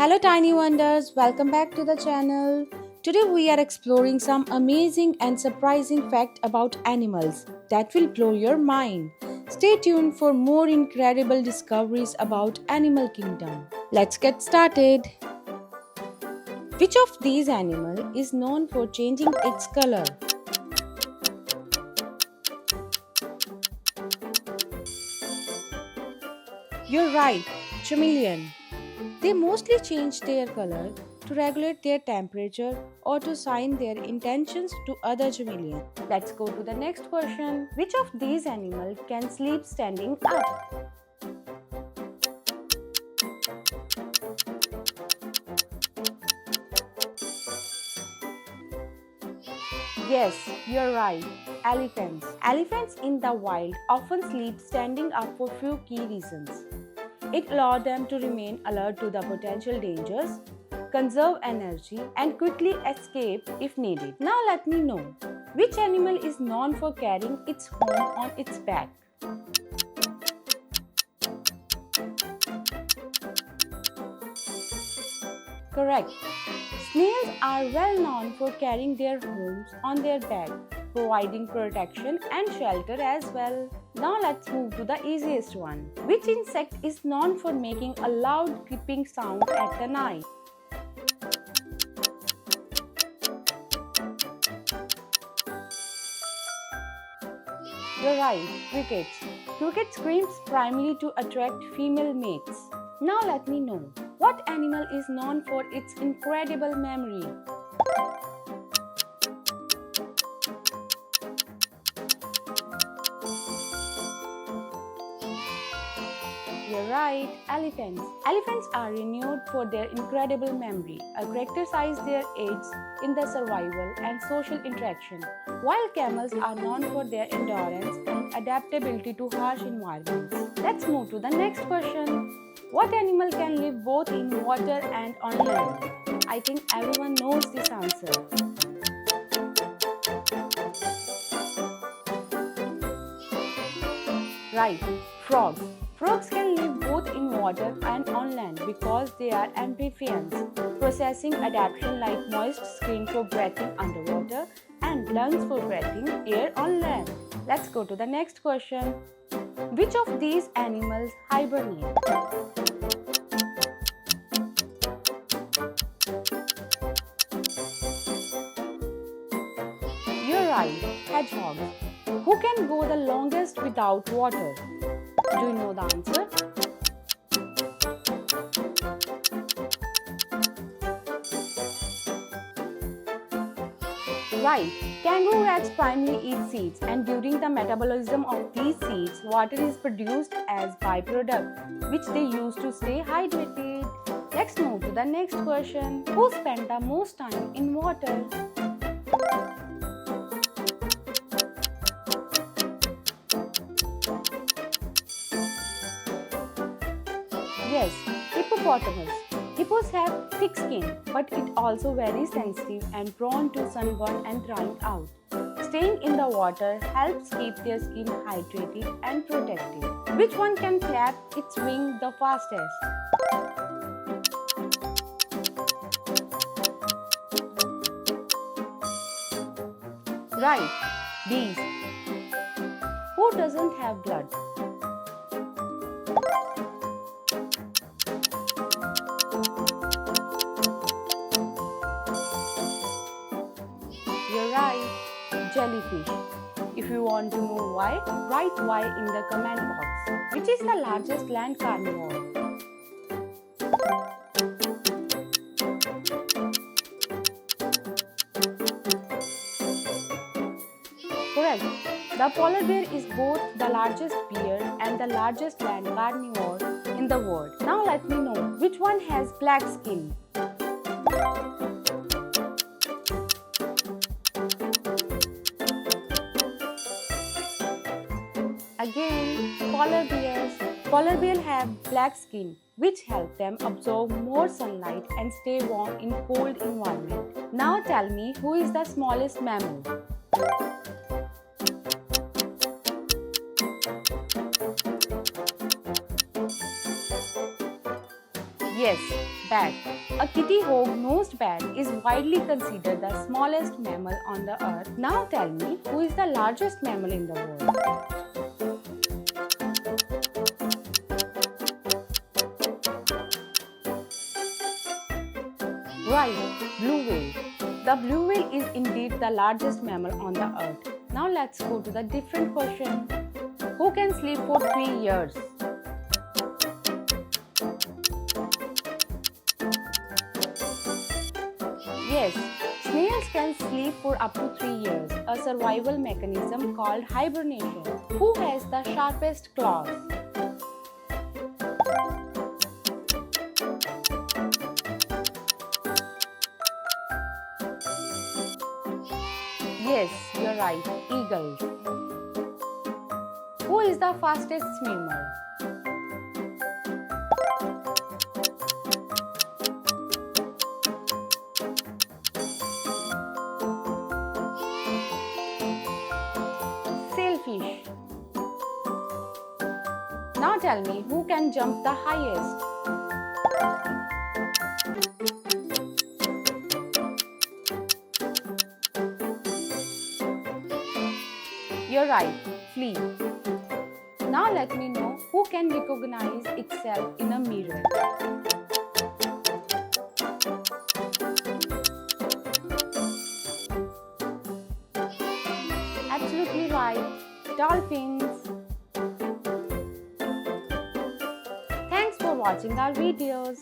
Hello tiny wonders, welcome back to the channel. Today we are exploring some amazing and surprising fact about animals that will blow your mind. Stay tuned for more incredible discoveries about Animal Kingdom. Let's get started. Which of these animals is known for changing its color? You're right, chameleon. They mostly change their color to regulate their temperature or to sign their intentions to other chameleons. Let's go to the next question. Which of these animals can sleep standing up? Yes, you're right. Elephants. Elephants in the wild often sleep standing up for few key reasons. It allows them to remain alert to the potential dangers, conserve energy, and quickly escape if needed. Now let me know, which animal is known for carrying its home on its back? Correct. Snails are well known for carrying their homes on their back, providing protection and shelter as well. Now let's move to the easiest one. Which insect is known for making a loud creeping sound at the night? You're right, crickets. Cricket screams primarily to attract female mates. Now let me know, what animal is known for its incredible memory? You're right, elephants. Elephants are renowned for their incredible memory, characterize their aids in the survival and social interaction, while camels are known for their endurance and adaptability to harsh environments. Let's move to the next question. What animal can live both in water and on land? I think everyone knows this answer. Right, frogs. Frogs can live both in water and on land because they are amphibians, possessing adaptation like moist skin for breathing underwater and lungs for breathing air on land. Let's go to the next question. Which of these animals hibernate? You're right, hedgehogs. Who can go the longest without water? Do you know the answer? Right. Kangaroo rats primarily eat seeds, and during the metabolism of these seeds, water is produced as byproduct, which they use to stay hydrated. Let's move to the next question. Who spent the most time in water? Yes, hippopotamus. Hippos have thick skin, but it also very sensitive and prone to sunburn and drying out. Staying in the water helps keep their skin hydrated and protected. Which one can flap its wing the fastest? Right, bees. Who doesn't have blood? You're right, jellyfish. If you want to know why, write why in the comment box. Which is the largest land carnivore? Correct. The polar bear is both the largest bear and the largest land carnivore in the world. Now let me know, which one has black skin? Again, polar bears. Polar bears have black skin, which help them absorb more sunlight and stay warm in cold environment. Now tell me, who is the smallest mammal? Yes, Bat. A kitty hog-nosed bat is widely considered the smallest mammal on the earth. Now tell me, who is the largest mammal in the world? Right, blue whale. The blue whale is indeed the largest mammal on the earth. Now let's go to the different question. Who can sleep for 3 years? Yes, snails can sleep for up to 3 years, a survival mechanism called hibernation. Who has the sharpest claws? Yes, you're right, eagles. Who is the fastest swimmer? Sailfish. Now tell me, who can jump the highest? You're right, flea. Now let me know who can recognize itself in a mirror. Absolutely right, dolphins. Thanks for watching our videos.